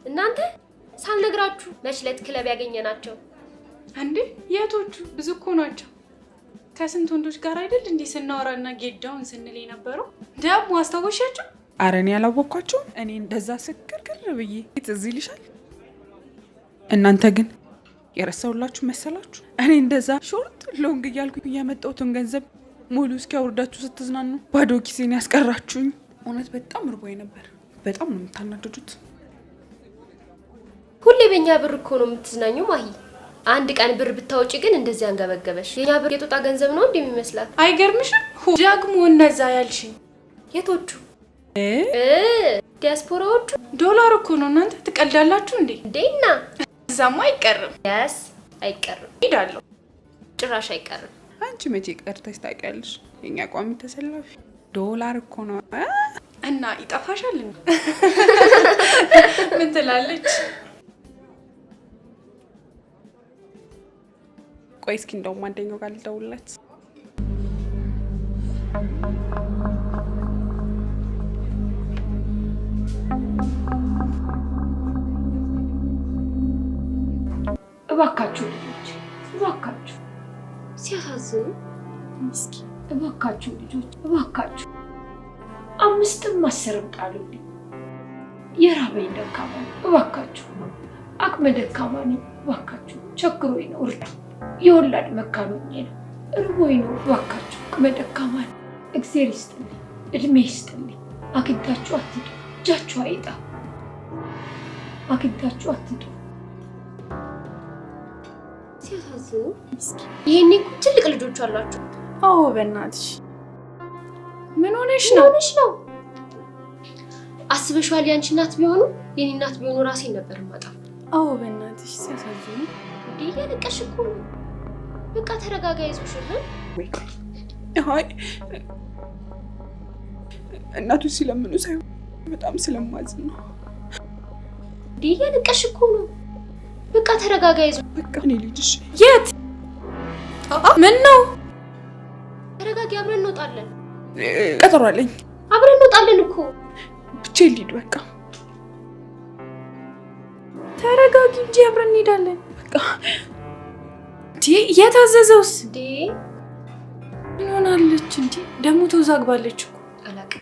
እናንተ ሳልነግራችሁ መችለት ክለብ ያገኘናቸው አንዴ የቶቹ ብዙ እኮ ናቸው። ከስንት ወንዶች ጋር አይደል እንዴ ስናወራና ጌዳውን ስንል የነበረው ደግሞ አስታወሻቸው? ኧረ እኔ ያላወቅኳቸው። እኔ እንደዛ ስክርክር ብዬ ትዝ ይልሻል? እናንተ ግን የረሳሁላችሁ መሰላችሁ? እኔ እንደዛ ሾርት ሎንግ እያልኩኝ ያመጣሁትን ገንዘብ ሙሉ እስኪያወርዳችሁ ስትዝናኑ ባዶ ኪሴን ያስቀራችሁኝ። እውነት በጣም ርቦኝ ነበር። በጣም ነው የምታናድዱት። ሁሌ በእኛ ብር እኮ ነው የምትዝናኙ ማሂ። አንድ ቀን ብር ብታወጪ ግን እንደዚህ አንገበገበሽ። የኛ ብር የጦጣ ገንዘብ ነው እንደሚመስላት። አይገርምሽም? ደግሞ እነዛ ያልሽኝ የቶቹ ዲያስፖራዎቹ ዶላር እኮ ነው። እናንተ ትቀልዳላችሁ እንዴ? እንዴና እዛማ አይቀርም። ያስ አይቀርም። ሄዳለሁ። ጭራሽ አይቀርም። አንቺ መቼ ቀርተሽ ታውቂያለሽ? የኛ ቋሚ ተሰላፊ ዶላር እኮ ነው። እና ይጠፋሻል እንዴ? ምን ትላለች? ቆይ እስኪ እንደውም አንደኛው ጋር ልደውልለት። እባካችሁ ልጆች እባካችሁ፣ ሲያሳዝኑ ምስኪን እባካችሁ ልጆች እባካችሁ፣ 5ም 10ም ጣሉልኝ። የራበኝ ደካማ ነኝ እባካችሁ፣ አቅመ ደካማ ነኝ እባካችሁ፣ ቸግሮኝ ነው እርዱ። የወላድ መካን ሆኜ ነው እርቦኝ ነው እባካችሁ፣ አቅመ ደካማ ነኝ። እግዚአብሔር ይስጥልኝ፣ እድሜ ይስጥልኝ። አግኝታችሁ አትጡ፣ እጃችሁ አይጣ። አግኝታችሁ አትጡ። ሲያሳዝኑ ይሄኔ እኮ ትልቅ ልጆች አላችሁ። አዎ በእናትሽ ምን ሆነሽ ነው? አስበሽዋል? ያንቺ እናት ቢሆኑ የኔ እናት ቢሆኑ ራሴን ነበር ማጣው። አዎ በእናትሽ ሲያሳዝኑ። እንዴ ያለቀሽ እኮ ነው። በቃ ተረጋጋ፣ ይዞሽልን። አይ እናቱ ሲለምኑ ሳይሆን በጣም ስለማዝን ነው። እንዴ ያለቀሽ እኮ ነው። በቃ ተረጋጋ፣ ይዞ በቃ እኔ ልጅሽ የት? ምን ነው? ተረጋጊ፣ አብረን እንወጣለን። ቀጠሮ አለኝ። አብረን እንወጣለን እኮ። ብቻዬን ልሂድ በቃ። ተረጋጊ እንጂ አብረን እንሄዳለን። በቃ የታዘዘውስ እንዴ ምን ሆናለች እንዴ? ደግሞ ተወዛግባለች እኮ። አላውቅም።